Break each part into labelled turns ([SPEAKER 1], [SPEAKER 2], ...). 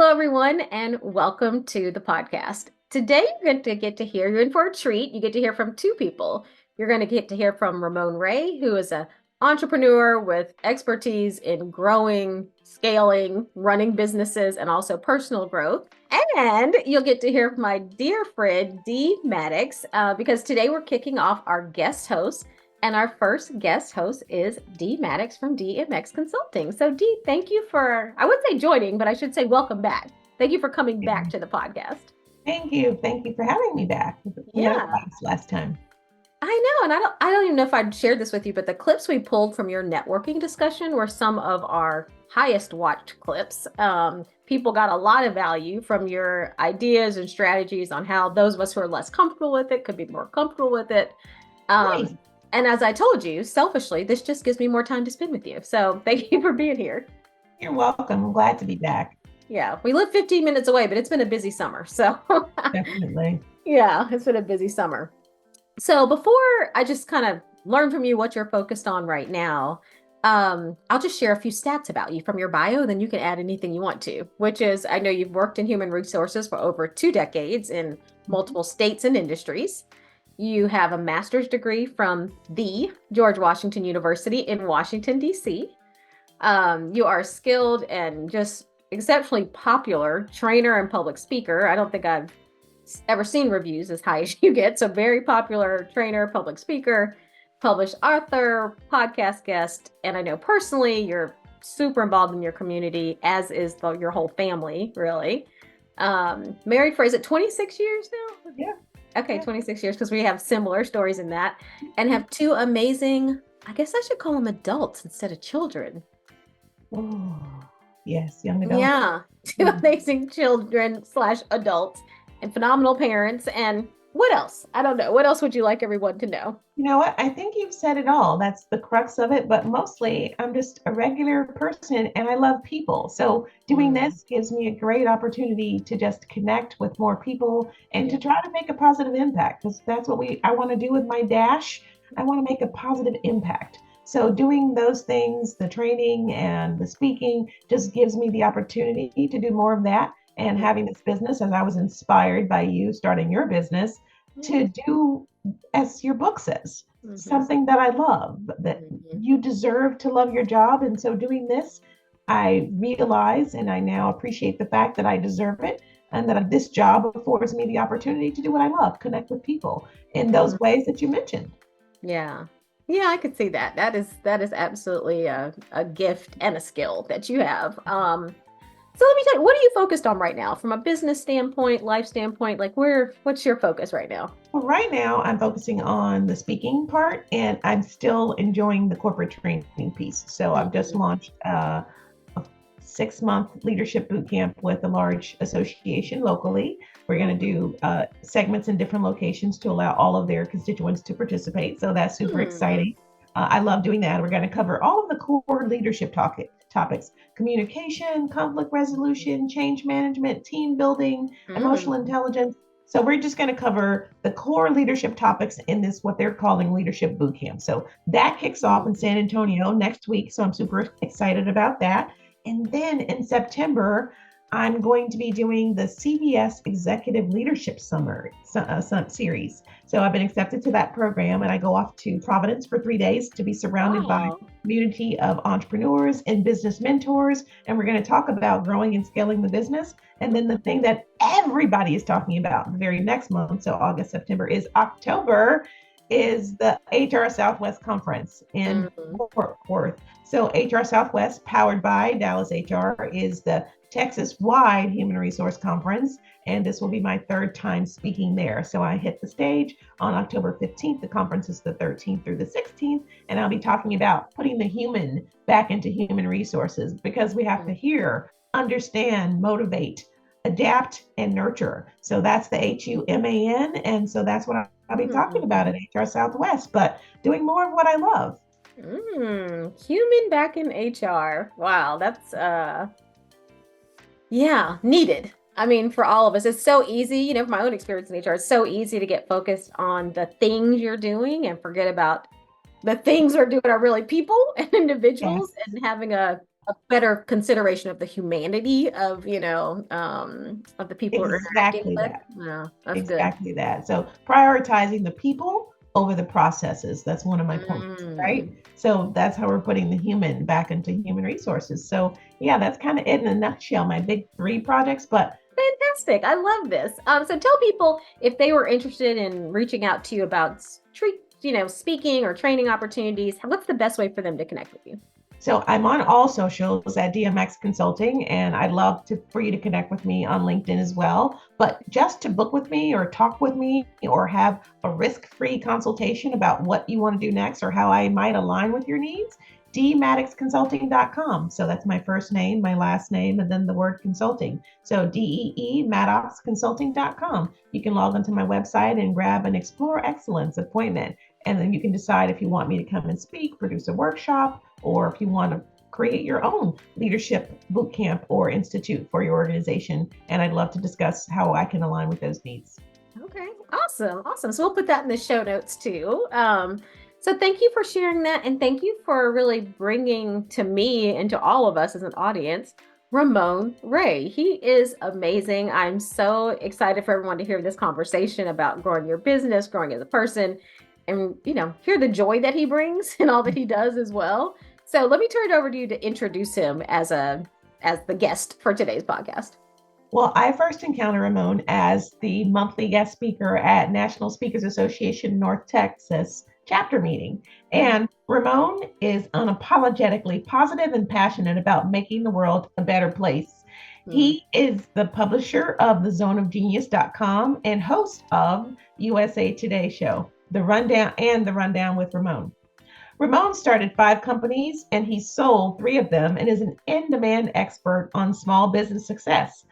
[SPEAKER 1] Hello, everyone, and welcome to the podcast. Today, you're in for a treat. You get to hear from two people. You're going to get to hear from Ramon Ray, who is an entrepreneur with expertise in growing, scaling, running businesses, and also personal growth. And you'll get to hear from my dear friend, Dee Maddox, because today we're kicking off our guest host. And our first guest host is Dee Maddox from DMX Consulting. So, Dee, thank you for, I wouldn't say joining, but I should say welcome back. Thank you for coming back to the podcast.
[SPEAKER 2] Thank you. Thank you for having me back. We had a blast last time.
[SPEAKER 1] I know, and I don't even know if I'd shared this with you, but the clips we pulled from your networking discussion were some of our highest watched clips. People got a lot of value from your ideas and strategies on how those of us who are less comfortable with it could be more comfortable with it.
[SPEAKER 2] Nice.
[SPEAKER 1] And as I told you, selfishly, this just gives me more time to spend with you. So thank you for being here.
[SPEAKER 2] You're welcome. I'm glad to be back.
[SPEAKER 1] Yeah, we live 15 minutes away, but it's been a busy summer. So
[SPEAKER 2] Definitely.
[SPEAKER 1] Yeah, it's been a busy summer. So before I just kind of learn from you what you're focused on right now, I'll just share a few stats about you from your bio, then you can add anything you want to, which is I know you've worked in human resources for over 2 decades in multiple states and industries. You have a master's degree from the George Washington University in Washington, D.C. You are a skilled and just exceptionally popular trainer and public speaker. I don't think I've ever seen reviews as high as you get. So very popular trainer, public speaker, published author, podcast guest. And I know personally you're super involved in your community, as is your whole family, really. Married for, is it 26 years now?
[SPEAKER 2] Yeah.
[SPEAKER 1] Okay, 26 years, because we have similar stories in that, and have 2 amazing, I guess I should call them adults instead of children.
[SPEAKER 2] Oh, yes, young adults.
[SPEAKER 1] Yeah, 2 amazing children / adults and phenomenal parents. And what else? I don't know. What else would you like everyone to know?
[SPEAKER 2] You know what? I think you've said it all. That's the crux of it. But mostly, I'm just a regular person and I love people. So doing this gives me a great opportunity to just connect with more people and to try to make a positive impact. Because that's what I want to do with my dash. I want to make a positive impact. So doing those things, the training and the speaking, just gives me the opportunity to do more of that. And having this business, as I was inspired by you starting your business, to do, as your book says, something that I love, that you deserve to love your job. And so doing this, I realize and I now appreciate the fact that I deserve it and that this job affords me the opportunity to do what I love, connect with people in those ways that you mentioned.
[SPEAKER 1] Yeah. Yeah, I could see that. That is absolutely a gift and a skill that you have. So let me tell you, what are you focused on right now from a business standpoint, life standpoint? Like what's your focus right now?
[SPEAKER 2] Well, right now I'm focusing on the speaking part and I'm still enjoying the corporate training piece. So I've just launched a 6-month leadership boot camp with a large association locally. We're going to do segments in different locations to allow all of their constituents to participate. So that's super exciting. I love doing that. We're going to cover all of the core leadership topics: communication, conflict resolution, change management, team building, emotional intelligence. So we're just going to cover the core leadership topics in this, what they're calling leadership boot camp. So that kicks off in San Antonio next week. So I'm super excited about that. And then in September, I'm going to be doing the CBS Executive Leadership Summer series. So I've been accepted to that program and I go off to Providence for 3 days to be surrounded by a community of entrepreneurs and business mentors. And we're going to talk about growing and scaling the business. And then the thing that everybody is talking about the very next month, so August, September, is October, is the HR Southwest Conference in Fort Worth. So HR Southwest, powered by Dallas HR, is the Texas-wide Human Resource Conference, and this will be my 3rd time speaking there. So I hit the stage on October 15th. The conference is the 13th through the 16th, and I'll be talking about putting the human back into human resources because we have to hear, understand, motivate, adapt, and nurture. So that's the HUMAN, and so that's what I'll be talking about at HR Southwest, but doing more of what I love.
[SPEAKER 1] Human back in HR. Wow, that's needed. I mean, for all of us, it's so easy, from my own experience in HR, it's so easy to get focused on the things you're doing and forget about the things we're doing are really people and individuals and having a a better consideration of the humanity of the people we're interacting
[SPEAKER 2] Exactly
[SPEAKER 1] with.
[SPEAKER 2] that.
[SPEAKER 1] Yeah, that's good.
[SPEAKER 2] Exactly that. So prioritizing the people over the processes. That's one of my points, right?
[SPEAKER 1] Mm.
[SPEAKER 2] So that's how we're putting the human back into human resources. So yeah, that's kind of it in a nutshell, my big three projects. But
[SPEAKER 1] Fantastic. I love this. So tell people if they were interested in reaching out to you about speaking or training opportunities, what's the best way for them to connect with you?
[SPEAKER 2] so I'm on all socials at DMX Consulting, and I'd love for you to connect with me on LinkedIn as well. But just to book with me or talk with me or have a risk-free consultation about what you want to do next or how I might align with your needs, DMaddoxConsulting.com. So that's my first name, my last name, and then the word consulting. So DEE MaddoxConsulting.com. You can log onto my website and grab an Explore Excellence appointment. And then you can decide if you want me to come and speak, produce a workshop, or if you want to create your own leadership boot camp or institute for your organization. And I'd love to discuss how I can align with those needs.
[SPEAKER 1] Okay, awesome, awesome. So we'll put that in the show notes too. So thank you for sharing that, and thank you for really bringing to me and to all of us as an audience, Ramon Ray. He is amazing. I'm so excited for everyone to hear this conversation about growing your business, growing as a person, and hear the joy that he brings and all that he does as well. So let me turn it over to you to introduce him as the guest for today's podcast.
[SPEAKER 2] Well, I first encountered Ramon as the monthly guest speaker at National Speakers Association North Texas chapter meeting. And Ramon is unapologetically positive and passionate about making the world a better place. He is the publisher of thezoneofgenius.com and host of USA Today Show, The Rundown with Ramon. Ramon started 5 companies and he sold 3 of them and is an in-demand expert on small business success.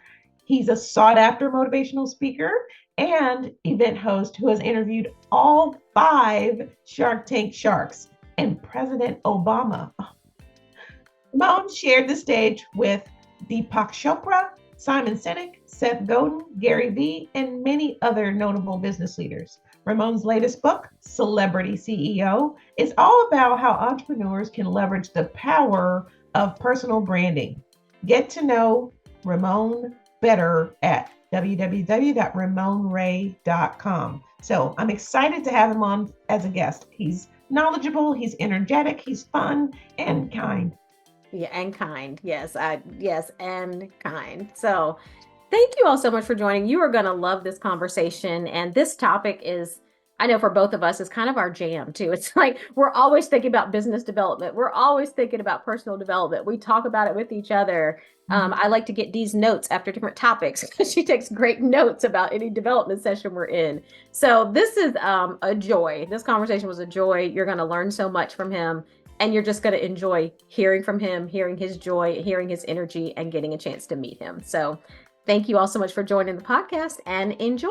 [SPEAKER 2] He's a sought-after motivational speaker and event host who has interviewed all 5 Shark Tank sharks and President Obama. Ramon shared the stage with Deepak Chopra, Simon Sinek, Seth Godin, Gary Vee, and many other notable business leaders. Ramon's latest book, Celebrity CEO, is all about how entrepreneurs can leverage the power of personal branding. Get to know Ramon better at www.ramonray.com. So I'm excited to have him on as a guest. He's knowledgeable, he's energetic, he's fun, and kind.
[SPEAKER 1] Yeah, and kind. Yes, yes, and kind. So thank you all so much for joining. You are going to love this conversation. And this topic is, I know for both of us, is kind of our jam too. It's like we're always thinking about business development. We're always thinking about personal development. We talk about it with each other. I like to get Dee's notes after different topics because she takes great notes about any development session we're in. So this is a joy. This conversation was a joy. You're going to learn so much from him. And you're just going to enjoy hearing from him, hearing his joy, hearing his energy, and getting a chance to meet him. So thank you all so much for joining the podcast and enjoy.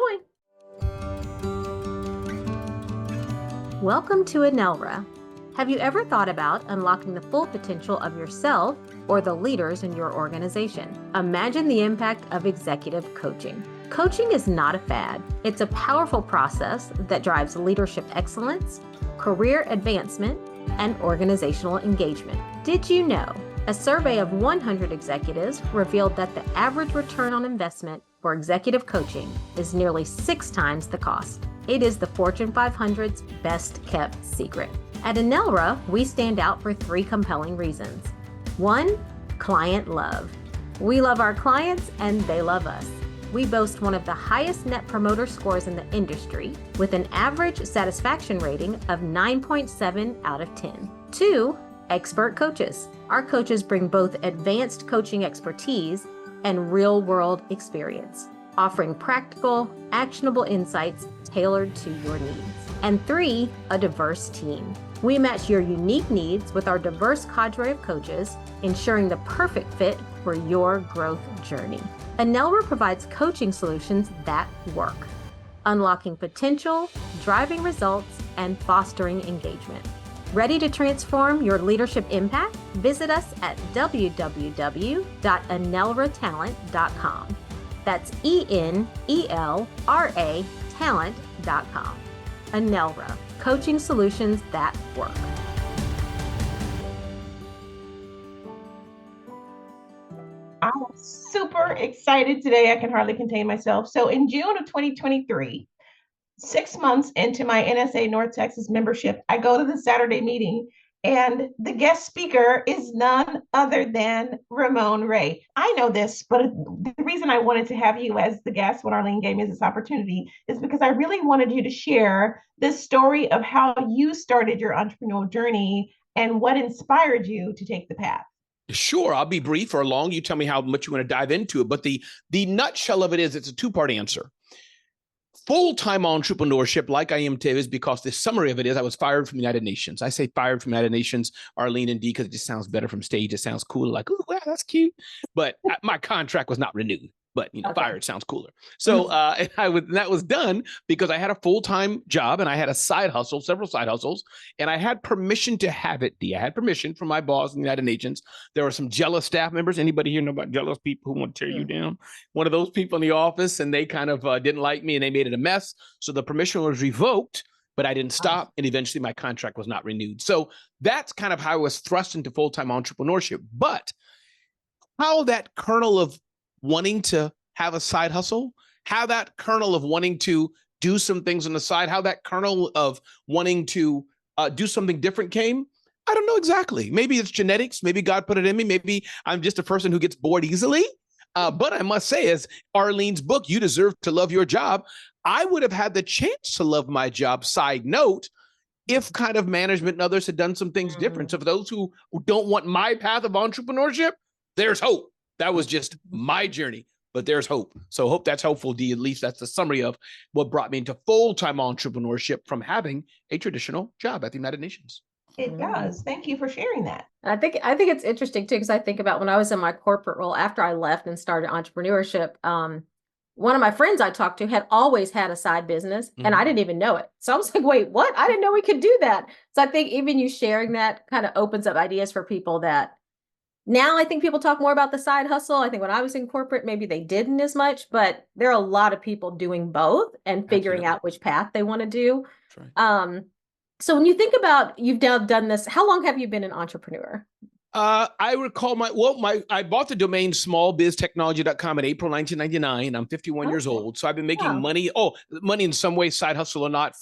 [SPEAKER 1] Welcome to Anelra. Have you ever thought about unlocking the full potential of yourself or the leaders in your organization? Imagine the impact of executive coaching. Coaching is not a fad. It's a powerful process that drives leadership excellence, career advancement, and organizational engagement. Did you know a survey of 100 executives revealed that the average return on investment for executive coaching is nearly 6 times the cost? It is the Fortune 500's best kept secret. At Anelra, we stand out for 3 compelling reasons. 1, client love. We love our clients and they love us. We boast one of the highest net promoter scores in the industry with an average satisfaction rating of 9.7 out of 10. 2, expert coaches. Our coaches bring both advanced coaching expertise and real-world experience, offering practical, actionable insights tailored to your needs. And 3, a diverse team. We match your unique needs with our diverse cadre of coaches, ensuring the perfect fit for your growth journey. Anelra provides coaching solutions that work, unlocking potential, driving results, and fostering engagement. Ready to transform your leadership impact? Visit us at www.anelratalent.com. That's ENELRA talent.com. Anelra, coaching solutions that work.
[SPEAKER 2] excited today. I can hardly contain myself. So in June of 2023, 6 months into my NSA North Texas membership, I go to the Saturday meeting, and the guest speaker is none other than Ramon Ray. I know this, but the reason I wanted to have you as the guest when Arlene gave me this opportunity is because I really wanted you to share this story of how you started your entrepreneurial journey and what inspired you to take the path.
[SPEAKER 3] Sure, I'll be brief or long. You tell me how much you want to dive into it. But the nutshell of it is it's a two-part answer. Full-time entrepreneurship, like I am today, is because the summary of it is I was fired from the United Nations. I say fired from the United Nations, Arlene and Dee, because it just sounds better from stage. It sounds cooler, like, oh, wow, that's cute. But my contract was not renewed. But okay. Fired sounds cooler. So and that was done because I had a full-time job and I had a side hustle, several side hustles, and I had permission to have it. I had permission from my boss in the United Nations. There were some jealous staff members. Anybody here know about jealous people who want to tear you down? One of those people in the office, and they kind of didn't like me and they made it a mess. So the permission was revoked, but I didn't stop. And eventually my contract was not renewed. So that's kind of how I was thrust into full-time entrepreneurship. But how that kernel of wanting to have a side hustle, how that kernel of wanting to do some things on the side, how that kernel of wanting to do something different came, I don't know exactly. Maybe it's genetics. Maybe God put it in me. Maybe I'm just a person who gets bored easily. But I must say, as Arlene's book, You Deserve to Love Your Job, I would have had the chance to love my job, side note, if kind of management and others had done some things different. So for those who don't want my path of entrepreneurship, there's hope. That was just my journey, but there's hope. So hope that's helpful, Dee. At least that's the summary of what brought me into full-time entrepreneurship from having a traditional job at the United Nations.
[SPEAKER 2] It does. Thank you for sharing that.
[SPEAKER 1] I think it's interesting too, because I think about when I was in my corporate role after I left and started entrepreneurship. One of my friends I talked to had always had a side business, and I didn't even know it. So I was like, wait, what? I didn't know we could do that. So I think even you sharing that kind of opens up ideas for people that now I think people talk more about the side hustle. I think when I was in corporate, maybe they didn't as much, but there are a lot of people doing both and figuring out which path they want to do. Right. So when you think about, you've done this, how long have you been an entrepreneur?
[SPEAKER 3] I recall I bought the domain smallbiztechnology.com in April 1999. I'm 51 years old. So I've been making money in some way, side hustle or not,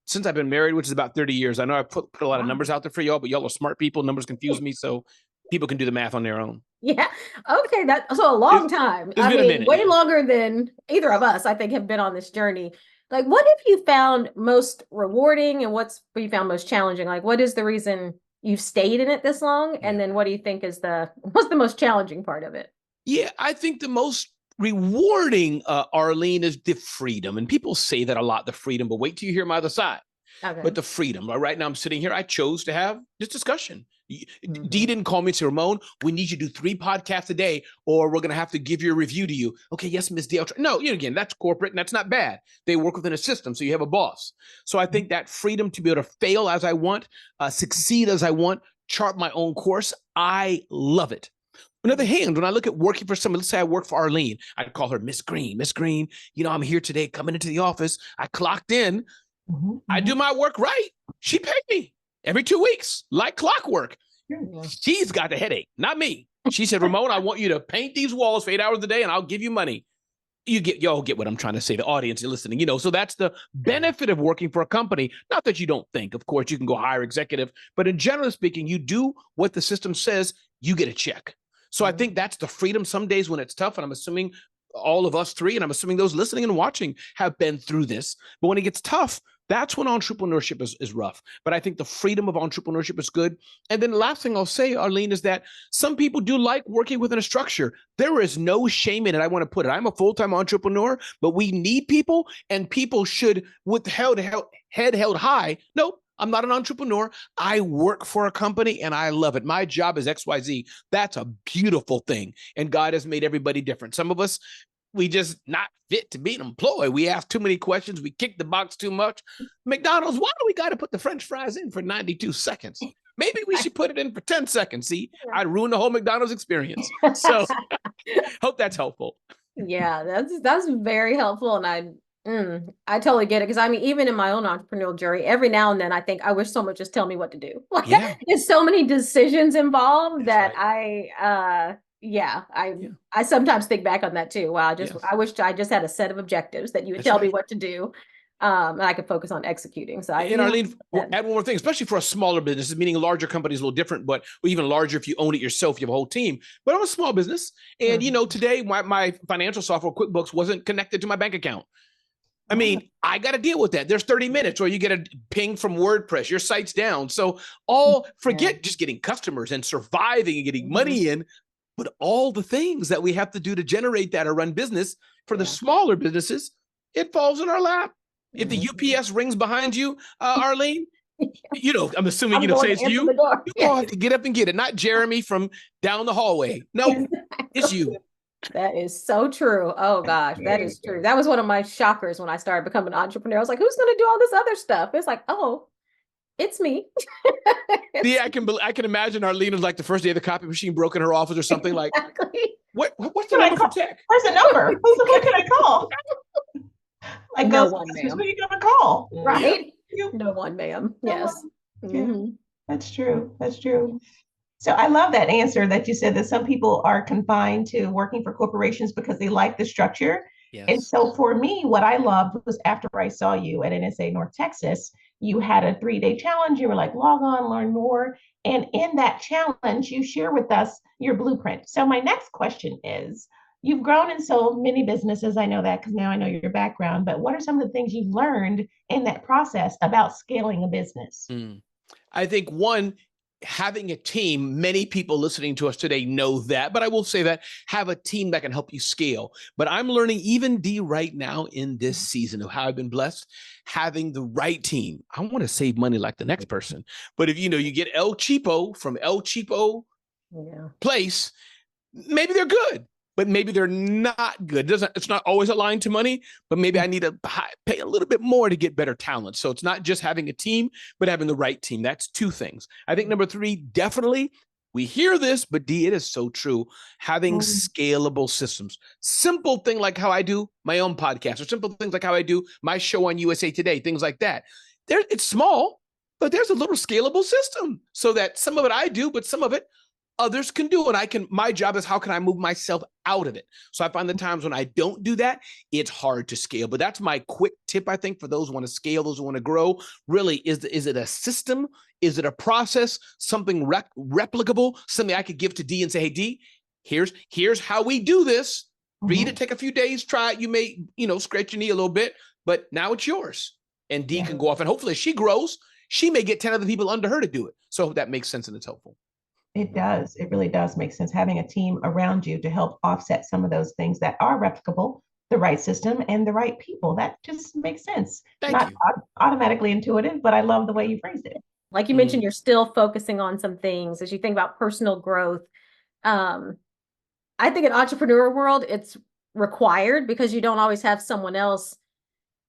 [SPEAKER 3] since I've been married, which is about 30 years. I know I put a lot of numbers out there for y'all, but y'all are smart people. Numbers confuse me. So people can do the math on their own.
[SPEAKER 1] Yeah. Okay. That's a long time.
[SPEAKER 3] It's been a minute,
[SPEAKER 1] way longer than either of us, I think, have been on this journey. Like, what have you found most rewarding and what's you found most challenging? Like, what is the reason you've stayed in it this long? And then what do you think is what's the most challenging part of it?
[SPEAKER 3] Yeah, I think the most rewarding, Arlene, is the freedom. And people say that a lot, the freedom, but wait till you hear my other side. Okay. But the freedom. Right now I'm sitting here. I chose to have this discussion. Dee didn't call me and say, Ramon, we need you to do 3 podcasts a day, or we're going to have to give you a review to you. Okay, yes, Ms. Dee. No, again, that's corporate, and that's not bad. They work within a system, so you have a boss. So I think that freedom to be able to fail as I want, succeed as I want, chart my own course, I love it. On the other hand, when I look at working for someone, let's say I work for Arlene, I'd call her Miss Green. Miss Green, I'm here today, coming into the office. I clocked in. I do my work right. She paid me every 2 weeks, like clockwork. She's got the headache, not me. She said, Ramon, I want you to paint these walls for 8 hours a day and I'll give you money. Y'all get what I'm trying to say. The audience is listening, so that's the benefit of working for a company. Not that you don't think, of course, you can go hire executive, but in general speaking, you do what the system says, you get a check. So I think that's the freedom some days when it's tough. And I'm assuming all of us 3, and I'm assuming those listening and watching have been through this. But when it gets tough, that's when entrepreneurship is rough. But I think the freedom of entrepreneurship is good. And then the last thing I'll say, Arlene, is that some people do like working within a structure. There is no shame in it. I want to put it. I'm a full-time entrepreneur, but we need people, and people should, with head held high. Nope, I'm not an entrepreneur. I work for a company and I love it. My job is XYZ. That's a beautiful thing. And God has made everybody different. Some of us, we just not fit to be an employee. We ask too many questions. We kick the box too much. McDonald's, why do we got to put the French fries in for 92 seconds? Maybe we should put it in for 10 seconds. See, I'd ruin the whole McDonald's experience. So hope that's helpful.
[SPEAKER 1] Yeah, that's very helpful. And I totally get it. Because even in my own entrepreneurial journey, every now and then I think I wish someone would just tell me what to do. There's so many decisions involved that Yeah, I sometimes think back on that too. Wow, I wish I just had a set of objectives that you would tell me what to do, and I could focus on executing. So
[SPEAKER 3] and Arlene, add one more thing, especially for a smaller business, meaning a larger company is a little different, but even larger if you own it yourself, you have a whole team. But I'm a small business, and today my financial software, QuickBooks, wasn't connected to my bank account. I mean, I got to deal with that. There's 30 minutes, or you get a ping from WordPress, your site's down. So forget just getting customers and surviving and getting money in, but all the things that we have to do to generate that or run business for the smaller businesses, it falls in our lap. If the UPS rings behind you, Arlene, I'm assuming, say it's you, you have to get up and get it. Not Jeremy from down the hallway. No, it's you.
[SPEAKER 1] That is so true. Oh gosh, that is true. That was one of my shockers when I started becoming an entrepreneur. I was like, who's going to do all this other stuff? It's like, oh, it's me.
[SPEAKER 3] Yeah, I can imagine Arlene was like the first day of the copy machine broke in her office or something.
[SPEAKER 1] Exactly.
[SPEAKER 3] Like, what's the number for tech?
[SPEAKER 2] Where's the number? Who can I call? Like,
[SPEAKER 1] no one, ma'am.
[SPEAKER 2] Who are you gonna call?
[SPEAKER 1] Right? No one, ma'am. Yes.
[SPEAKER 2] That's true. That's true. So I love that answer that you said, that some people are confined to working for corporations because they like the structure. Yes. And so for me, what I loved was after I saw you at NSA North Texas, you had a 3-day challenge. You were like, log on, learn more. And in that challenge, you share with us your blueprint. So my next question is, you've grown in so many businesses. I know that because now I know your background, but what are some of the things you've learned in that process about scaling a business?
[SPEAKER 3] I think one, having a team, many people listening to us today know that, but I will say that have a team that can help you scale. But I'm learning even Dee right now in this season of how I've been blessed, having the right team. I want to save money like the next person, but if you get El Cheapo from El Cheapo place, maybe they're good, but maybe they're not good. It's not always aligned to money, but maybe I need to pay a little bit more to get better talent. So it's not just having a team, but having the right team. That's two things. I think number three, definitely, we hear this, but Dee, it is so true. Having scalable systems. Simple thing like how I do my own podcast, or simple things like how I do my show on USA Today, things like that. It's small, but there's a little scalable system so that some of it I do, but some of it others can do. And my job is, how can I move myself out of it? So I find the times when I don't do that, it's hard to scale. But that's my quick tip, I think, for those who want to scale, those who want to grow. Really, is it a system? Is it a process? Something replicable? Something I could give to Dee and say, hey, Dee, here's how we do this. Read it, take a few days, try it. You may, scratch your knee a little bit, but now it's yours. And Dee can go off, and hopefully as she grows, she may get 10 other people under her to do it. So that makes sense and it's helpful.
[SPEAKER 2] It does. It really does make sense, having a team around you to help offset some of those things that are replicable, the right system and the right people. That just makes sense. Not automatically intuitive, but I love the way you phrased it.
[SPEAKER 1] Like you mentioned, you're still focusing on some things as you think about personal growth. I think in entrepreneur world, it's required because you don't always have someone else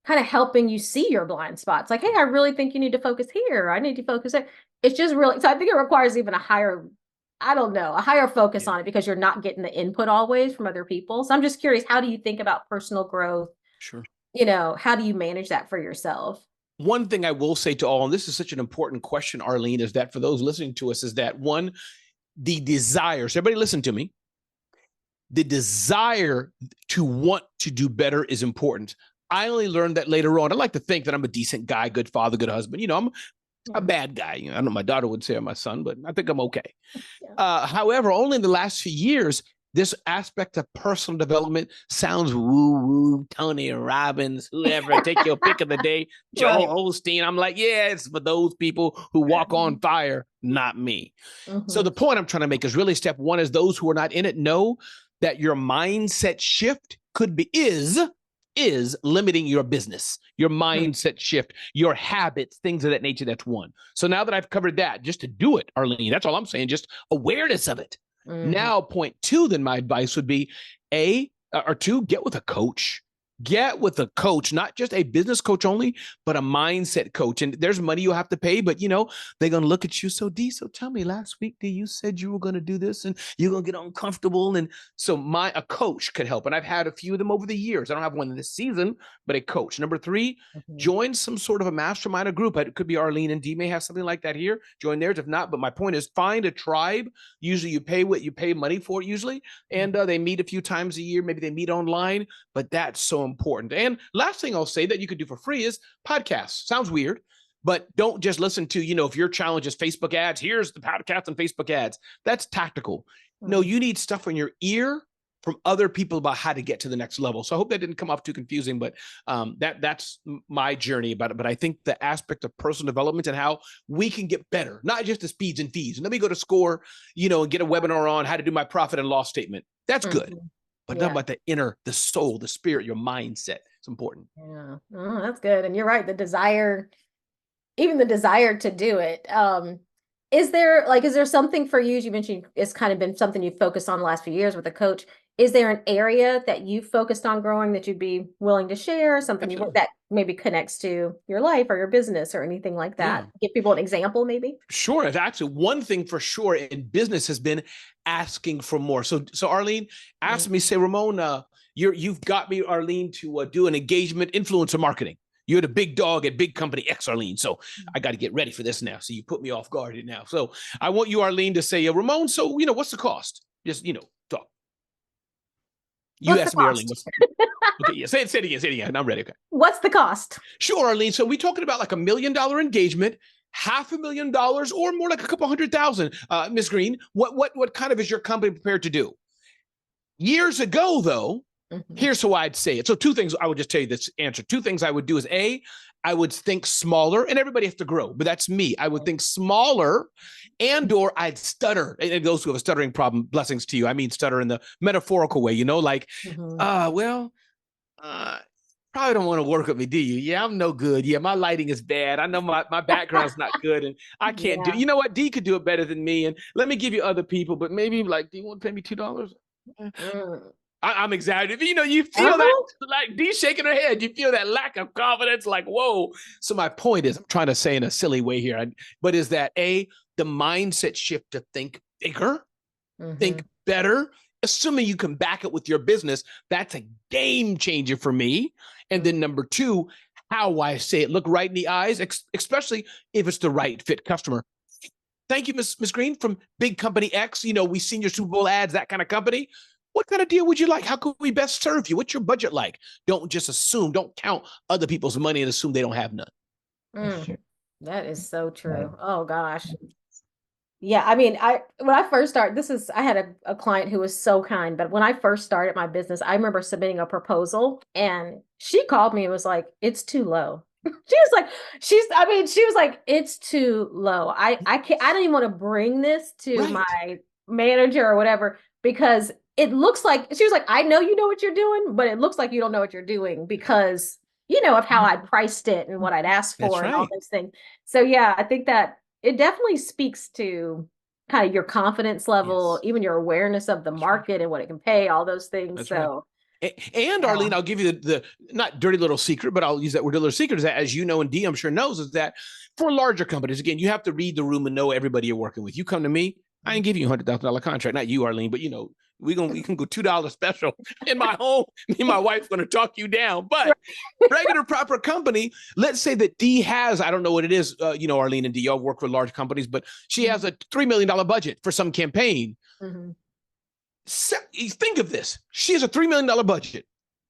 [SPEAKER 1] kind of helping you see your blind spots. Like, hey, I really think you need to focus here. I need to focus there. It's just really, so I think it requires even a higher focus on it, because you're not getting the input always from other people. So I'm just curious, how do you think about personal growth?
[SPEAKER 3] Sure.
[SPEAKER 1] How do you manage that for yourself?
[SPEAKER 3] One thing I will say to all, and this is such an important question, Arlene, is that for those listening to us, is that one, the desire, so everybody listen to me, the desire to want to do better is important. I only learned that later on. I like to think that I'm a decent guy, good father, good husband. I'm a bad guy. I know my daughter would say, or my son, but I think I'm okay. However, only in the last few years, this aspect of personal development sounds woo-woo, Tony Robbins, whoever, take your pick of the day, Joel Osteen. I'm like, yeah, it's for those people who walk on fire, not me. So the point I'm trying to make is really step one is those who are not in it know that your mindset shift is limiting your business, your mindset shift, your habits, things of that nature. That's one. So now that I've covered that, just to do it, Arlene, that's all I'm saying, just awareness of it. Now, point two, then my advice would be two, get with a coach. get with a coach, not just a business coach only, but a mindset coach. And there's money you have to pay, but they're going to look at you. So Dee, so tell me, last week, Dee, you said you were going to do this and you're going to get uncomfortable. And so a coach could help. And I've had a few of them over the years. I don't have one this season, but a coach. Number 3, join some sort of a mastermind, a group. It could be Arlene and Dee may have something like that here. Join theirs if not. But my point is, find a tribe. Usually you pay what you pay money for it usually. And they meet a few times a year. Maybe they meet online, but that's so important. And last thing I'll say that you could do for free is podcasts. Sounds weird, but don't just listen to, if your challenge is Facebook ads, here's the podcast and Facebook ads. That's tactical. No, you need stuff in your ear from other people about how to get to the next level. So I hope that didn't come off too confusing, but that's my journey about it. But I think the aspect of personal development and how we can get better, not just the speeds and fees. And let me go to SCORE, and get a webinar on how to do my profit and loss statement. That's good. But not about the inner, the soul, the spirit, your mindset. It's important.
[SPEAKER 1] Yeah. Oh, that's good. And you're right. The desire, even the desire to do it. Is there something for you? You mentioned it's kind of been something you've focused on the last few years with a coach. Is there an area that you focused on growing that you'd be willing to share? Something that maybe connects to your life or your business or anything like that? Yeah. Give people an example, maybe.
[SPEAKER 3] Sure. It's actually one thing for sure in business has been asking for more. So Arlene asked me, say, Ramon, you've got me, Arlene, to do an engagement influencer marketing. You're the big dog at big company X, Arlene. So I got to get ready for this now. So you put me off guard now. So I want you, Arlene, to say, Ramon, so, what's the cost? Just, talk. You asked me, Arlene. Okay, yeah, say it again. I'm ready. Okay.
[SPEAKER 1] What's the cost?
[SPEAKER 3] Sure, Arlene. So we're talking about like $1 million engagement, $500,000, or more like a couple $100,000. Ms. Green, what kind of is your company prepared to do? Years ago, though, here's how I'd say it. So 2 things, I would just tell you this answer. 2 things I would do is I would think smaller, and everybody has to grow, but that's me. I would think smaller or I'd stutter. And those who have a stuttering problem, blessings to you. I mean, stutter in the metaphorical way, probably don't want to work with me, do you? Yeah, I'm no good. Yeah, my lighting is bad. I know my background's not good and I can't do it. You know what? Dee could do it better than me. And let me give you other people, but maybe do you want to pay me $2? I'm exaggerating. You feel that, like Dee shaking her head. You feel that lack of confidence, like, whoa. So my point is, I'm trying to say in a silly way here, but is that the mindset shift to think bigger, think better, assuming you can back it with your business. That's a game changer for me. And then number 2, how I say it, look right in the eyes, especially if it's the right fit customer. Thank you, Miss Green from big company X. We seen your Super Bowl ads, that kind of company. What kind of deal would you like? How could we best serve you? What's your budget like? Don't just assume, don't count other people's money and assume they don't have none.
[SPEAKER 1] That is so true. Oh gosh. Yeah. I mean, when I first started, I had a client who was so kind, but when I first started my business, I remember submitting a proposal and she called me and was like, it's too low. She was like, it's too low. I don't even want to bring this to my manager or whatever, because it looks like, she was like, I know you know what you're doing, but it looks like you don't know what you're doing because, of how I priced it and what I'd asked for and all those things. So yeah, I think that it definitely speaks to kind of your confidence level, even your awareness of the market and what it can pay, all those things.
[SPEAKER 3] And Arlene, I'll give you the not dirty little secret, but I'll use that word little secret, is that, as you know, and Dee, I'm sure knows, is that for larger companies, again, you have to read the room and know everybody you're working with. You come to me, I ain't give you $100,000 contract, not you, Arlene, but we can go $2 special in my home. Me and my wife's going to talk you down. But regular proper company, let's say that Dee has, I don't know what it is, Arlene and Dee, y'all work for large companies, but she has a $3 million budget for some campaign. So, think of this. She has a $3 million budget.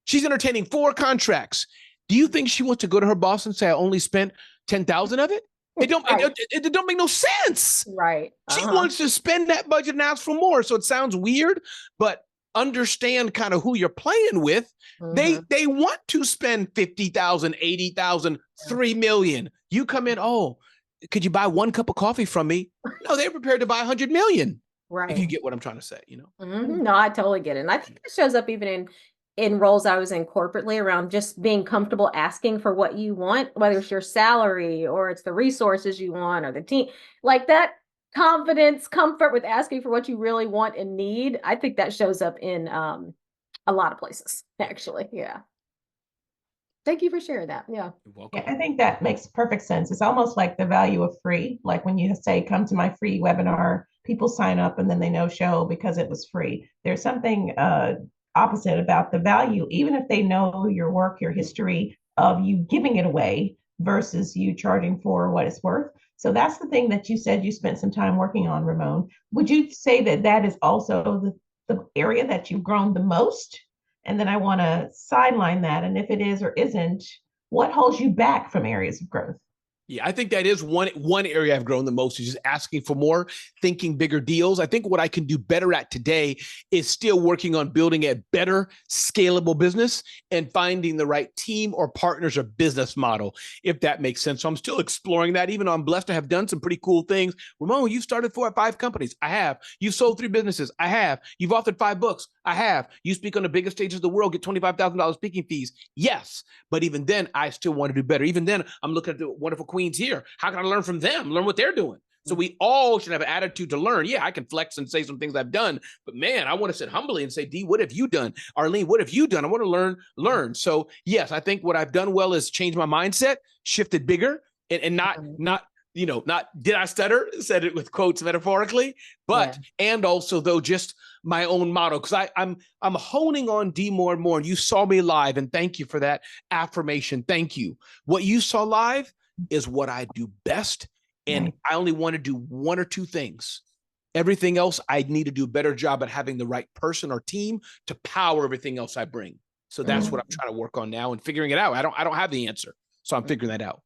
[SPEAKER 3] She's entertaining 4 contracts. Do you think she wants to go to her boss and say, I only spent 10,000 of it? It don't make no sense.
[SPEAKER 1] Right.
[SPEAKER 3] She wants to spend that budget and ask for more. So it sounds weird, but understand kind of who you're playing with. They want to spend 50,000, 80,000, 3 million. You come in, could you buy 1 cup of coffee from me? No, they're prepared to buy 100 million.
[SPEAKER 1] Right.
[SPEAKER 3] If you get what I'm trying to say,
[SPEAKER 1] No, I totally get it. And I think it shows up even in roles I was in corporately, around just being comfortable asking for what you want, whether it's your salary or it's the resources you want or the team, like that confidence, comfort with asking for what you really want and need. I think that shows up in a lot of places, actually. Yeah. Thank you for sharing that. Yeah.
[SPEAKER 3] You're welcome.
[SPEAKER 2] Yeah, I think that makes perfect sense. It's almost like the value of free. Like when you say, come to my free webinar, people sign up and then they no show because it was free. There's something opposite about the value, even if they know your work, your history of you giving it away versus you charging for what it's worth. So that's the thing that you said you spent some time working on, Ramon. Would you say that that is also the area that you've grown the most? And then I want to sideline that. And if it is or isn't, what holds you back from areas of growth?
[SPEAKER 3] Yeah, I think that is one area I've grown the most, is just asking for more, thinking bigger deals. I think what I can do better at today is still working on building a better scalable business and finding the right team or partners or business model, if that makes sense. So I'm still exploring that, even though I'm blessed to have done some pretty cool things. Ramon, you've started 4 or 5 companies. I have. You've sold 3 businesses. I have. You've authored 5 books. I have. You speak on the biggest stages of the world, get $25,000 speaking fees. Yes. But even then, I still want to do better. Even then, I'm looking at the wonderful queens here. How can I learn from them? Learn what they're doing. So we all should have an attitude to learn. Yeah, I can flex and say some things I've done, but man, I want to sit humbly and say, Dee, what have you done? Arlene, what have you done? I want to learn. So yes, I think what I've done well is change my mindset, shifted bigger, and not did I stutter? Said it with quotes metaphorically, but and also though just my own motto, because I'm honing on Dee more and more. And you saw me live, and thank you for that affirmation. Thank you. What you saw live is what I do best, and I only want to do 1 or 2 things. Everything else, I need to do a better job at having the right person or team to power everything else I bring. So that's what I'm trying to work on now and figuring it out. I don't have the answer, so I'm figuring that out.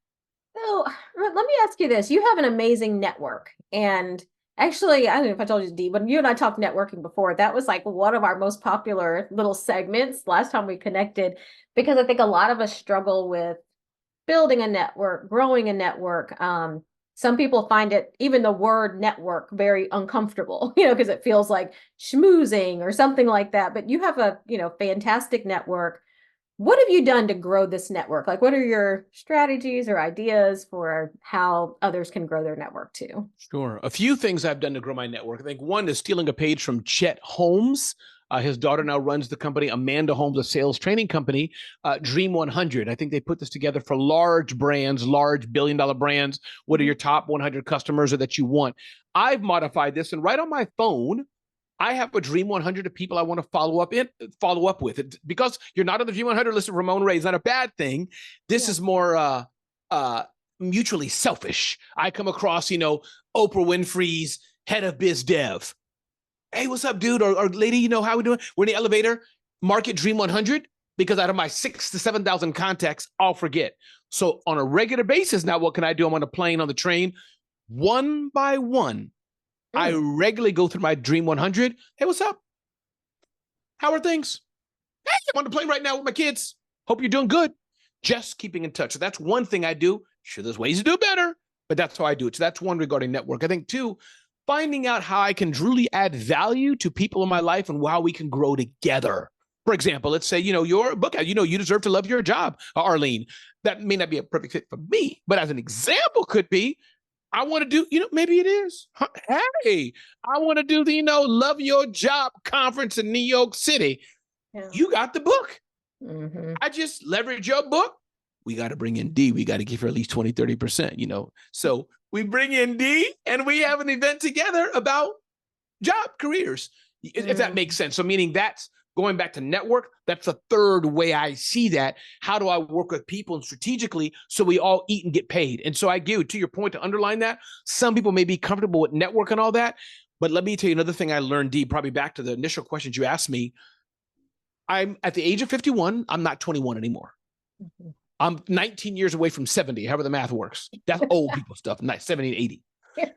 [SPEAKER 1] So let me ask you this. You have an amazing network. And actually, I don't know if I told you, Dee, but you and I talked networking before. That was like one of our most popular little segments last time we connected, because I think a lot of us struggle with building a network, growing a network. Some people find it, even the word network, very uncomfortable, because it feels like schmoozing or something like that. But you have a, fantastic network. What have you done to grow this network? Like, what are your strategies or ideas for how others can grow their network too?
[SPEAKER 3] Sure. A few things I've done to grow my network. I think one is stealing a page from Chet Holmes. His daughter now runs the company, Amanda Holmes, a sales training company, Dream 100. I think they put this together for large brands, large billion-dollar brands. What are your top 100 customers or that you want? I've modified this, and right on my phone, I have a Dream 100 of people I want to follow up with. It, because you're not on the Dream 100 list of Ramon Ray is not a bad thing. This is more mutually selfish. I come across, Oprah Winfrey's head of biz dev. Hey, what's up, dude? Or lady, how we doing? We're in the elevator. Market Dream 100, because out of my 6,000 to 7,000 contacts, I'll forget. So on a regular basis now, what can I do? I'm on a plane, on the train, one by one. I regularly go through my Dream 100. Hey, what's up? How are things? Hey, I'm on the plane right now with my kids. Hope you're doing good. Just keeping in touch. So that's one thing I do. Sure, there's ways to do better, but that's how I do it. So that's one regarding network. I think 2, finding out how I can truly add value to people in my life and how we can grow together. For example, let's say, your book, you deserve to love your job, Arlene. That may not be a perfect fit for me, but as an example could be, I want to do, maybe it is. Hey, I want to do the, Love Your Job conference in New York City. Yeah. You got the book. I just leverage your book. We got to bring in Dee. We got to give her at least 20, 30%, So we bring in Dee and we have an event together about job careers, if that makes sense. So meaning that's going back to network. That's the third way I see that. How do I work with people and strategically so we all eat and get paid? And so I do, to your point, to underline that, some people may be comfortable with network and all that. But let me tell you another thing I learned, Dee, probably back to the initial questions you asked me. I'm at the age of 51. I'm not 21 anymore. I'm 19 years away from 70, however the math works. That's old people stuff, 70 and 80.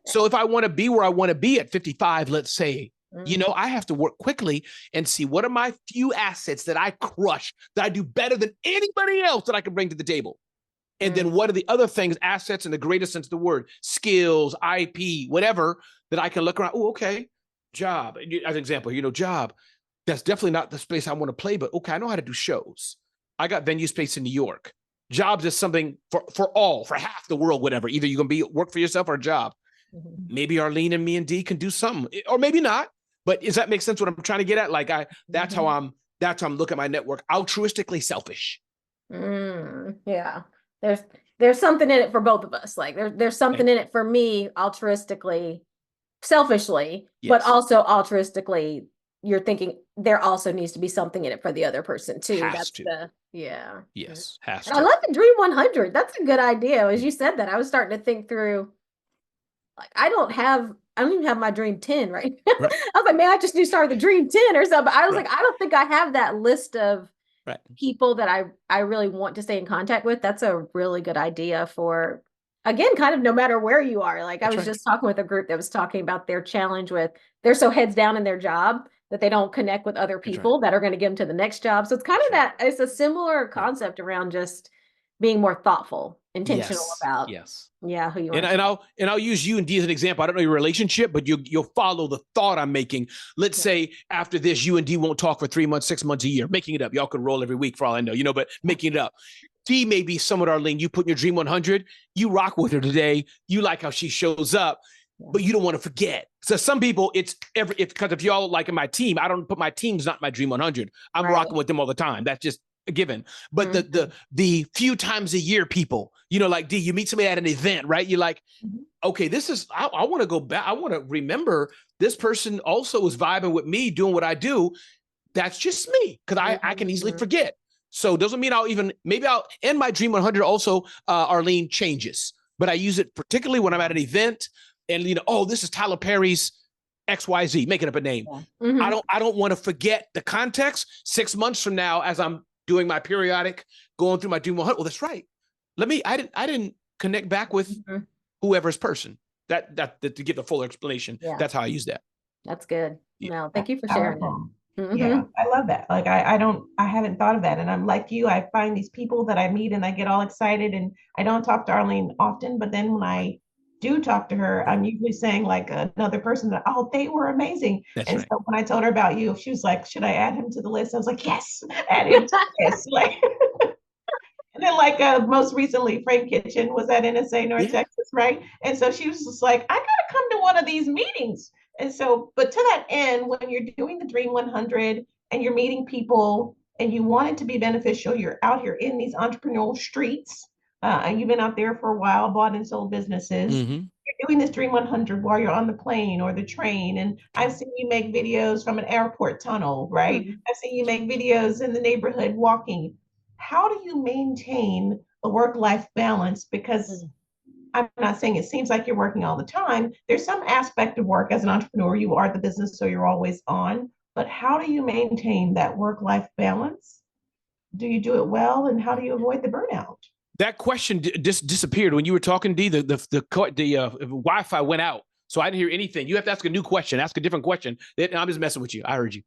[SPEAKER 3] So if I want to be where I want to be at 55, let's say, I have to work quickly and see what are my few assets that I crush, that I do better than anybody else that I can bring to the table. And then what are the other things, assets in the greatest sense of the word, skills, IP, whatever, that I can look around. Oh, okay, job. As an example, job. That's definitely not the space I want to play, but okay, I know how to do shows. I got venue space in New York. Jobs is something for half the world, whatever. Either you're going to work for yourself or a job. Maybe Arlene and me and Dee can do something, or maybe not. But does that make sense what I'm trying to get at? Like that's how I'm looking at my network. Altruistically selfish.
[SPEAKER 1] Yeah. There's something in it for both of us. Like there's something in it for me altruistically, selfishly, but also altruistically, you're thinking there also needs to be something in it for the other person too.
[SPEAKER 3] Has to.
[SPEAKER 1] Yeah.
[SPEAKER 3] Yes, has
[SPEAKER 1] and
[SPEAKER 3] to.
[SPEAKER 1] I love the Dream 100. That's a good idea. As you said that, I was starting to think through, like, I don't even have my Dream 10 right now.
[SPEAKER 3] Right.
[SPEAKER 1] I was like, man, I just need to start with the Dream 10 or something. I was like, I don't think I have that list of people that I really want to stay in contact with. That's a really good idea for, again, kind of no matter where you are. Like I was just talking with a group that was talking about their challenge with, they're so heads down in their job that they don't connect with other people that are going to get them to the next job. So it's kind of that, it's a similar concept around just being more thoughtful, intentional about who you are.
[SPEAKER 3] And I'll use you and Dee as an example. I don't know your relationship, but you'll follow the thought I'm making. Let's say after this, you and Dee won't talk for 3 months, 6 months, a year, making it up. Y'all could roll every week for all I know, but making it up. Dee may be someone, Arlene, you put in your Dream 100, you rock with her today. You like how she shows up, but you don't want to forget. So some people, it's because if y'all like in my team, I don't put my team's not my Dream 100. I'm rocking with them all the time. That's just a given. But the few times a year people, like Dee, you meet somebody at an event, right? You're like, okay, this is, I want to go back. I want to remember this person also was vibing with me, doing what I do. That's just me, because I can easily forget. So doesn't mean maybe I'll end my Dream 100 also, Arlene, changes. But I use it particularly when I'm at an event and, this is Tyler Perry's XYZ, making up a name. I don't want to forget the context 6 months from now as I'm doing my periodic, going through my Dream 100. Well, that's right. I didn't connect back with whoever's person. That to get the full explanation. That's how I use that.
[SPEAKER 1] That's good. No, thank you for sharing it.
[SPEAKER 2] Yeah, I love that. Like I haven't thought of that. And I'm like you, I find these people that I meet and I get all excited, and I don't talk to Arlene often, but then when I do talk to her, I'm usually saying like another person that, oh, they were amazing. So when I told her about you, she was like, should I add him to the list? I was like, yes, add him to the list. Like, and then like most recently, Frank Kitchen was at NSA North Texas, right? And so she was just like, I gotta come to one of these meetings. And so, but to that end, when you're doing the Dream 100 and you're meeting people and you want it to be beneficial, you're out here in these entrepreneurial streets, and you've been out there for a while, bought and sold businesses. You're doing this Dream 100 while you're on the plane or the train. And I've seen you make videos from an airport tunnel, right? I've seen you make videos in the neighborhood walking. How do you maintain a work-life balance? Because I'm not saying it seems like you're working all the time. There's some aspect of work as an entrepreneur. You are the business, so you're always on. But how do you maintain that work-life balance? Do you do it well? And how do you avoid the burnout?
[SPEAKER 3] That question just disappeared when you were talking, Dee. The Wi-Fi went out, so I didn't hear anything. You have to ask a new question. Ask a different question. I'm just messing with you. I heard you.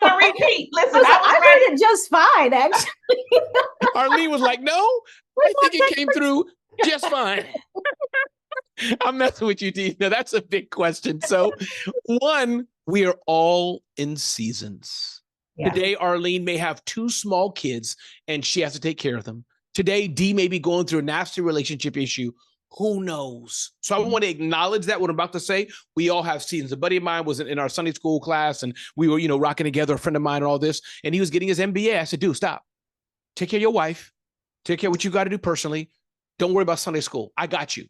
[SPEAKER 2] Repeat. Listen,
[SPEAKER 1] I heard it just fine, actually.
[SPEAKER 3] Arlene was like, "No, I think it came through just fine." I'm messing with you, Dee. Now that's a big question. So, one, we are all in seasons. Yeah. Today, Arlene may have 2 small kids and she has to take care of them. Today, Dee may be going through a nasty relationship issue. Who knows? So I want to acknowledge that what I'm about to say. We all have seasons. A buddy of mine was in our Sunday school class and we were, rocking together, a friend of mine and all this, and he was getting his MBA. I said, dude, stop. Take care of your wife. Take care of what you got to do personally. Don't worry about Sunday school. I got you.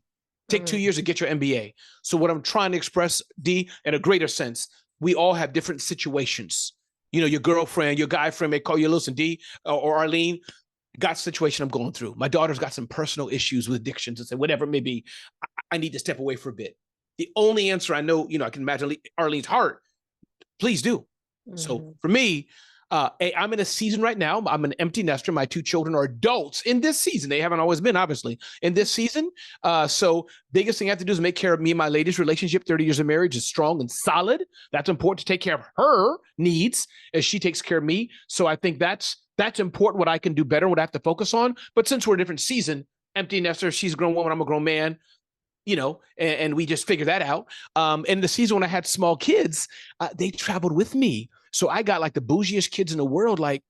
[SPEAKER 3] Take 2 years to get your MBA. So what I'm trying to express, Dee, in a greater sense, we all have different situations. Your girlfriend, your guy friend may call you, listen, Dee or Arlene, got a situation I'm going through. My daughter's got some personal issues with addictions and say, whatever it may be, I need to step away for a bit. The only answer I know, I can imagine Arlene's heart, please do. So for me, I'm in a season right now. I'm an empty nester. My 2 children are adults in this season. They haven't always been, obviously, in this season. So biggest thing I have to do is make care of me and my lady's relationship. 30 years of marriage is strong and solid. That's important to take care of her needs as she takes care of me. So I think that's important, what I can do better, what I have to focus on. But since we're a different season, empty nester, she's a grown woman, I'm a grown man, and we just figured that out. And the season when I had small kids, they traveled with me. So I got like the bougiest kids in the world. Like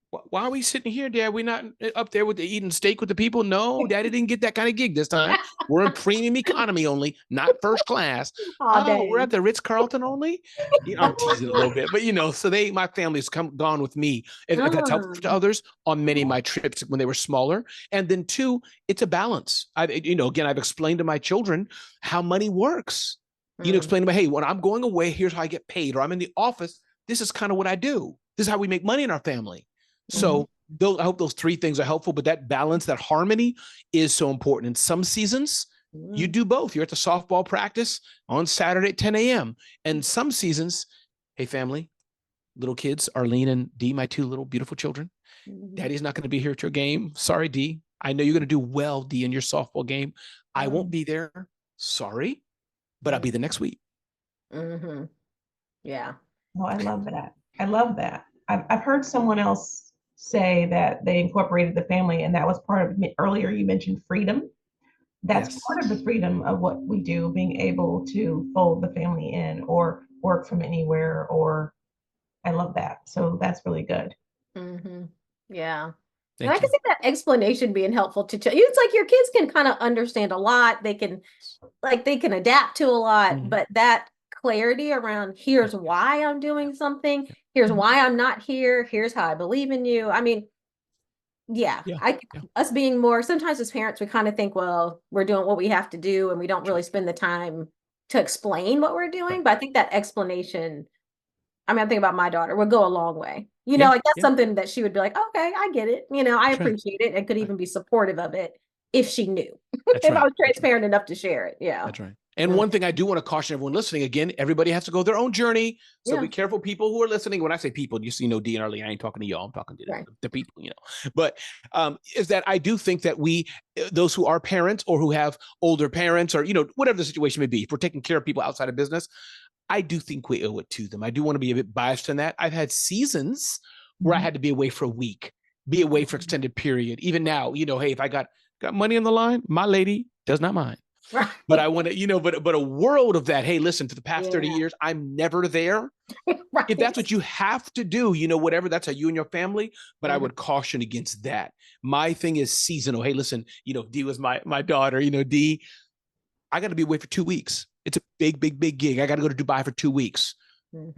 [SPEAKER 3] Why are we sitting here, Dad? We're not up there with eating steak with the people. No, Daddy didn't get that kind of gig this time. We're in premium economy only, not first class. Oh, we're at the Ritz-Carlton only. I'm teasing a little bit, but so my family's gone with me. If that's helpful to others on many of my trips when they were smaller. And then 2, it's a balance. Again, I've explained to my children how money works. Explain to them, hey, when I'm going away, here's how I get paid, or I'm in the office. This is kind of what I do. This is how we make money in our family. So I hope those 3 things are helpful, but that balance, that harmony is so important. In some seasons, you do both. You're at the softball practice on Saturday at 10 a.m. And some seasons, hey, family, little kids, Arlene and Dee, my 2 little beautiful children, Daddy's not going to be here at your game. Sorry, Dee. I know you're going to do well, Dee, in your softball game. I won't be there. Sorry, but I'll be the next week.
[SPEAKER 1] Yeah.
[SPEAKER 2] Oh, I love that. I love that. I've heard someone else say that they incorporated the family, and that was part of earlier you mentioned freedom. That's part of the freedom of what we do, being able to fold the family in or work from anywhere, or I love that. So that's really good.
[SPEAKER 1] Yeah. And I can see that explanation being helpful to children. It's like your kids can kind of understand a lot. They can adapt to a lot, but that clarity around here's why I'm doing something, here's why I'm not here, here's how I believe in you. I mean, us being more, sometimes as parents, we kind of think, well, we're doing what we have to do, and we don't really spend the time to explain what we're doing. But I think that explanation, I mean, I think about my daughter, would go a long way. Like that's something that she would be like, okay, I get it. I appreciate it, and could even be supportive of it if she knew, if I was transparent enough to share it. Yeah.
[SPEAKER 3] That's right. And one thing I do want to caution everyone listening, again, everybody has to go their own journey. So be careful, people who are listening. When I say people, Dee and Arlene, I ain't talking to y'all. I'm talking to the people, But is that I do think that those who are parents or who have older parents or, whatever the situation may be, if we're taking care of people outside of business, I do think we owe it to them. I do want to be a bit biased in that. I've had seasons where I had to be away for a week, be away for extended period. Even now, hey, if I got money on the line, my lady does not mind. Right. But I want to, but a world of that. Hey, listen, for the past 30 years, I'm never there. If that's what you have to do, whatever, that's how you and your family. But I would caution against that. My thing is seasonal. Hey, listen, Dee was my daughter, Dee, I got to be away for 2 weeks. It's a big, big, big gig. I got to go to Dubai for 2 weeks.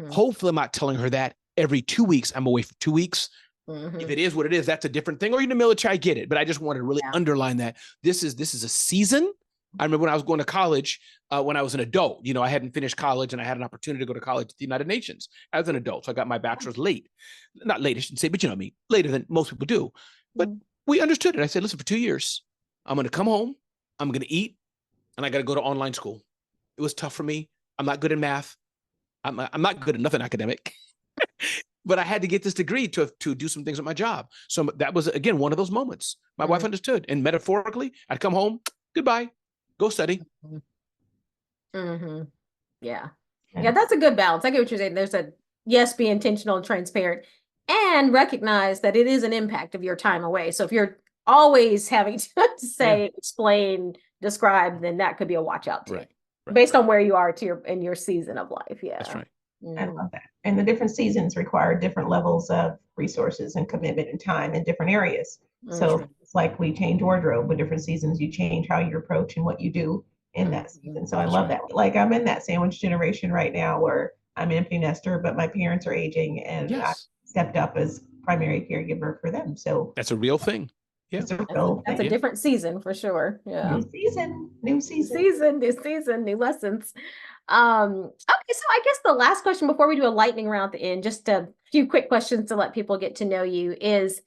[SPEAKER 3] Hopefully I'm not telling her that every 2 weeks I'm away for 2 weeks. If it is what it is, that's a different thing. Or in the military, I get it. But I just wanted to really underline that this is a season. I remember when I was going to college, when I was an adult, I hadn't finished college and I had an opportunity to go to college at the United Nations as an adult. So I got my bachelor's late. Not late, I shouldn't say, but you know what I mean, later than most people do. But we understood it. I said, listen, for 2 years, I'm going to come home, I'm going to eat, and I got to go to online school. It was tough for me. I'm not good in math. I'm not good at nothing academic. But I had to get this degree to do some things at my job. So that was, again, one of those moments. My wife understood. And metaphorically, I'd come home, goodbye. Go study.
[SPEAKER 1] Yeah. Yeah, that's a good balance. I get what you're saying. There's be intentional and transparent and recognize that it is an impact of your time away. So if you're always having to say, explain, describe, then that could be a watch out too. Right. Based on where you are in your season of life. Yeah.
[SPEAKER 3] That's right.
[SPEAKER 2] I love that. And the different seasons require different levels of resources and commitment and time in different areas. So it's like we change wardrobe with different seasons. You change how you approach and what you do in that season. So I love that. Like I'm in that sandwich generation right now where I'm an empty nester, but my parents are aging and I stepped up as primary caregiver for them. So
[SPEAKER 3] that's a real thing. Yeah,
[SPEAKER 1] that's a different season for sure. Yeah,
[SPEAKER 2] new season,
[SPEAKER 1] new lessons. Okay, so I guess the last question before we do a lightning round at the end, just a few quick questions to let people get to know you is,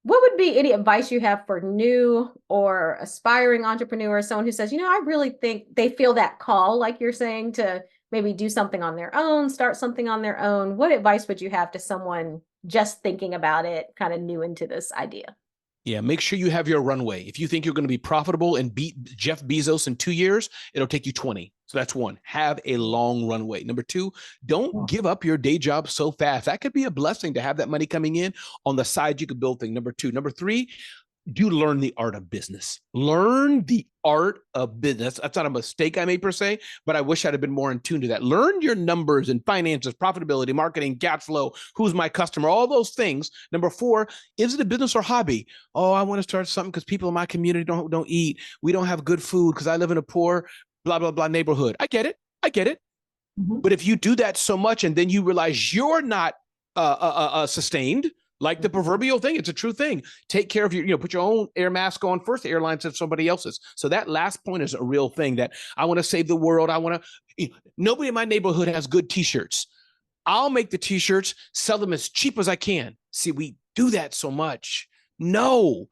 [SPEAKER 1] what would be any advice you have for new or aspiring entrepreneurs, someone who says, I really think they feel that call, like you're saying, to maybe do something on their own, start something on their own? What advice would you have to someone just thinking about it, kind of new into this idea?
[SPEAKER 3] Yeah, make sure you have your runway. If you think you're going to be profitable and beat Jeff Bezos in 2 years, it'll take you 20. So that's one. Have a long runway. Number two, don't give up your day job so fast. That could be a blessing to have that money coming in on the side. You could build things. Number two. Number three, you learn the art of business. Learn the art of business. That's not a mistake I made per se, but I wish I'd have been more in tune to that. Learn your numbers and finances, profitability, marketing, cash flow, who's my customer, all those things. Number 4, is it a business or hobby? Oh, I want to start something because people in my community don't eat. We don't have good food because I live in a poor, blah, blah, blah neighborhood. I get it. Mm-hmm. But if you do that so much and then you realize you're not sustained, like the proverbial thing, it's a true thing. Take care of your, put your own air mask on first. The airline said somebody else's. So that last point is a real thing, that I want to save the world. I want to, nobody in my neighborhood has good t-shirts. I'll make the t-shirts, sell them as cheap as I can. See, we do that so much. No,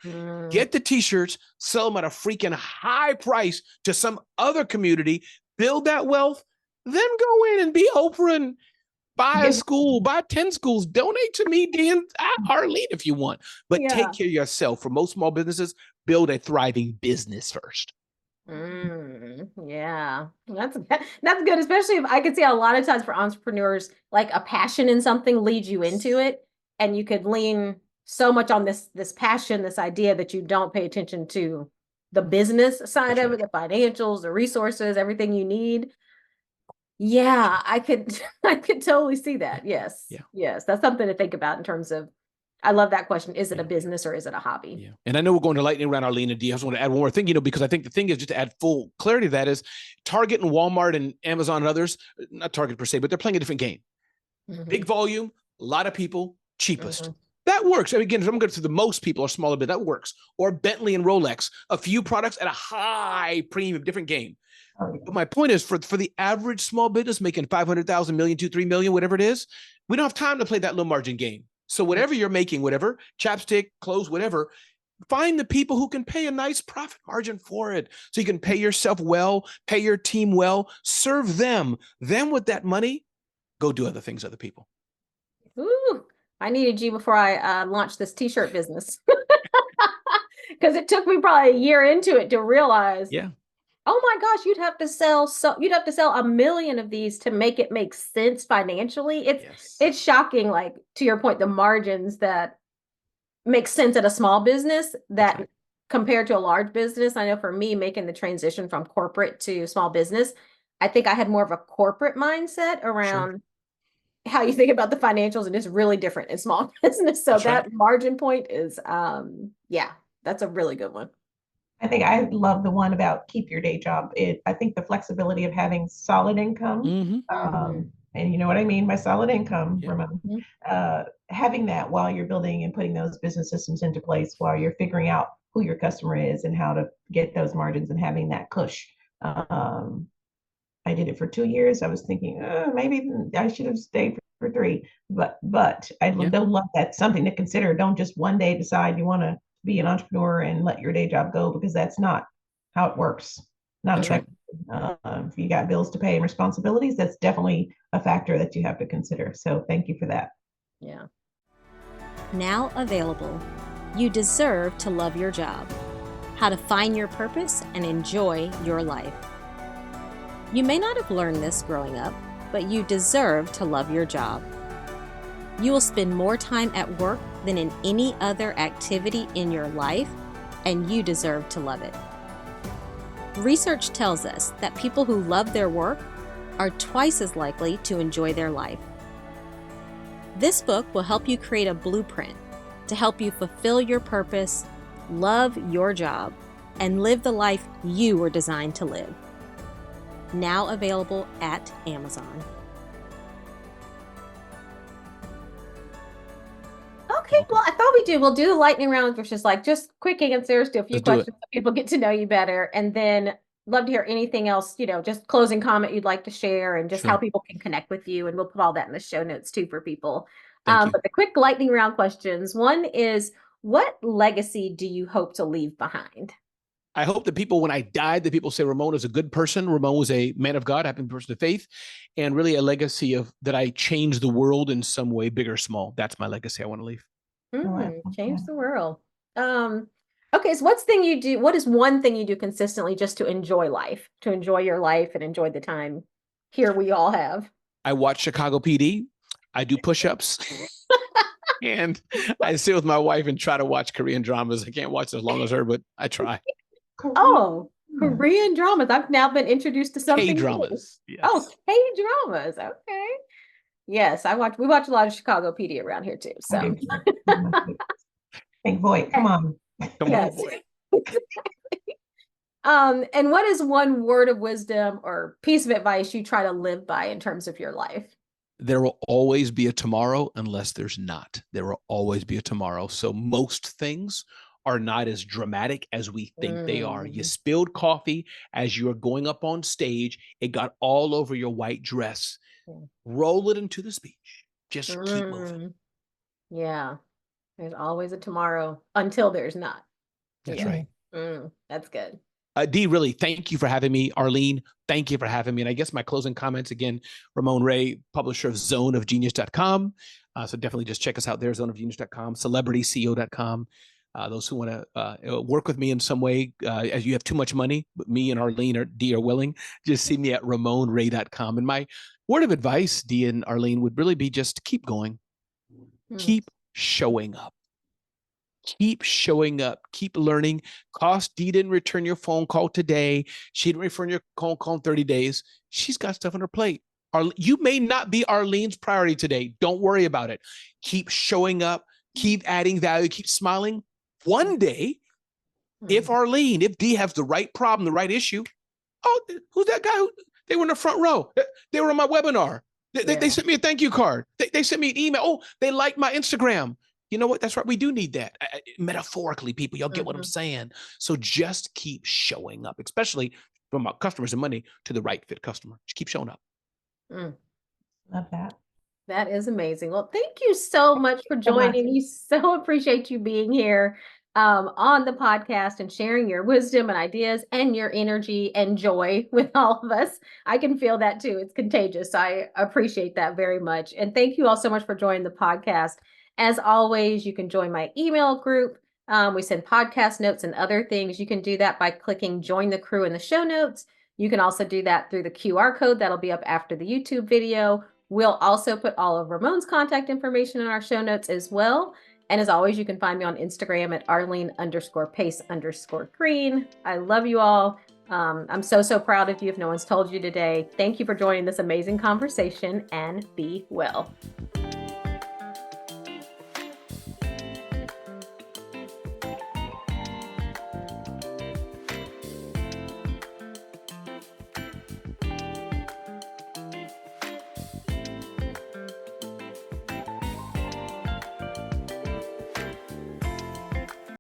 [SPEAKER 3] get the t-shirts, sell them at a freaking high price to some other community, build that wealth, then go in and be Oprah and buy a school, buy 10 schools, donate to me, Dee and Arlene if you want, but take care of yourself. For most small businesses, build a thriving business first.
[SPEAKER 1] Yeah, that's good. Especially if I could see a lot of times for entrepreneurs, like a passion in something leads you into it, and you could lean so much on this passion, this idea, that you don't pay attention to the business side of it, the financials, the resources, everything you need. Yeah, I could totally see that. Yes. Yeah. Yes. That's something to think about in terms of, I love that question. Is it a business or is it a hobby?
[SPEAKER 3] Yeah. And I know we're going to lightning round, Arlene and Dee. I just want to add one more thing, because I think the thing is, just to add full clarity to that, is Target and Walmart and Amazon and others, not Target per se, but they're playing a different game. Big volume, a lot of people, cheapest. That works. I mean, again, if I'm going to the most people are smaller, but that works. Or Bentley and Rolex, a few products at a high premium, different game. But my point is, for the average small business making 500,000, million, 2, 3 million, whatever it is, we don't have time to play that low margin game. So whatever you're making, whatever, chapstick, clothes, whatever, find the people who can pay a nice profit margin for it. So you can pay yourself well, pay your team well, serve them. Then with that money, go do other things, other people.
[SPEAKER 1] Ooh, I needed you before I launched this t-shirt business. Because it took me probably a year into it to realize, oh my gosh, you'd have to sell 1 million of these to make it make sense financially. It's shocking, like, to your point, the margins that make sense at a small business that compared to a large business. I know for me, making the transition from corporate to small business, I think I had more of a corporate mindset around how you think about the financials, and it's really different in small business. So that margin point is, that's a really good one.
[SPEAKER 2] I think I love the one about keep your day job. I think the flexibility of having solid income, and you know what I mean by solid income, Ramon, having that while you're building and putting those business systems into place, while you're figuring out who your customer is and how to get those margins, and having that push. I did it for 2 years. I was thinking, maybe I should have stayed for 3, but I don't love that. Something to consider. Don't just one day decide you want to be an entrepreneur and let your day job go, because that's not how it works. Not effective. If you got bills to pay and responsibilities, that's definitely a factor that you have to consider. So thank you for that.
[SPEAKER 1] Yeah.
[SPEAKER 4] Now available. You deserve to love your job. How to find your purpose and enjoy your life. You may not have learned this growing up, but you deserve to love your job. You will spend more time at work than in any other activity in your life, and you deserve to love it. Research tells us that people who love their work are twice as likely to enjoy their life. This book will help you create a blueprint to help you fulfill your purpose, love your job, and live the life you were designed to live. Now available at Amazon.
[SPEAKER 1] Okay, well, I thought we'll do the lightning round, which is like just quick answers to a few questions so people get to know you better. And then love to hear anything else, just closing comment you'd like to share, and just how people can connect with you. And we'll put all that in the show notes too for people. But the quick lightning round questions. One is, what legacy do you hope to leave behind?
[SPEAKER 3] I hope that people, when I died, that people say Ramon is a good person. Ramon was a man of God, happy person of faith, and really a legacy of that I changed the world in some way, big or small. That's my legacy I want to leave.
[SPEAKER 1] Change the world. Okay, so what is one thing you do consistently just to enjoy life, to enjoy your life and enjoy the time here we all have?
[SPEAKER 3] I watch Chicago PD. I do push-ups. And I sit with my wife and try to watch Korean dramas. I can't watch as long as her, but I try.
[SPEAKER 1] Oh, Korean dramas. I've now been introduced to something
[SPEAKER 3] K-dramas.
[SPEAKER 1] new.
[SPEAKER 3] Yes.
[SPEAKER 1] Oh, K-dramas. Okay. Yes, we watch a lot of Chicago PD around here too. So
[SPEAKER 2] Hey, boy, come on.
[SPEAKER 3] Come on, boy.
[SPEAKER 1] And what is one word of wisdom or piece of advice you try to live by in terms of your life?
[SPEAKER 3] There will always be a tomorrow unless there's not. There will always be a tomorrow. So most things are not as dramatic as we think they are. You spilled coffee as you're going up on stage. It got all over your white dress. Roll it into the speech. Just keep moving.
[SPEAKER 1] Yeah. There's always a tomorrow until there's not.
[SPEAKER 3] That's right.
[SPEAKER 1] That's good.
[SPEAKER 3] Dee, really, thank you for having me. Arlene, thank you for having me. And I guess my closing comments again, Ramon Ray, publisher of zoneofgenius.com. So definitely just check us out there, zoneofgenius.com, celebrityceo.com. Those who want to work with me in some way, as you have too much money, but me and Arlene or Dee are willing, just see me at ramonray.com. And my word of advice, Dee and Arlene, would really be just keep going. Keep showing up. Keep showing up. Keep learning. Dee didn't return your phone call today. She didn't return your phone call in 30 days. She's got stuff on her plate. You may not be Arlene's priority today. Don't worry about it. Keep showing up. Keep adding value. Keep smiling. One day, if Dee has the right problem, the right issue, who's that guy? They were in the front row. They were on my webinar. They sent me a thank you card. They sent me an email. Oh, they liked my Instagram. You know what? That's right. We do need that. Metaphorically, people, y'all get what I'm saying. So just keep showing up, especially from our customers and money to the right fit customer. Just keep showing up.
[SPEAKER 2] Love that.
[SPEAKER 1] That is amazing. Well, thank you so much for joining. We so appreciate you being here on the podcast and sharing your wisdom and ideas and your energy and joy with all of us. I can feel that too. It's contagious. I appreciate that very much. And thank you all so much for joining the podcast. As always, you can join my email group. We send podcast notes and other things. You can do that by clicking join the crew in the show notes. You can also do that through the QR code that'll be up after the YouTube video. We'll also put all of Ramon's contact information in our show notes as well. And as always, you can find me on Instagram at Arlene_pace_green. I love you all. I'm so proud of you if no one's told you today. Thank you for joining this amazing conversation and be well.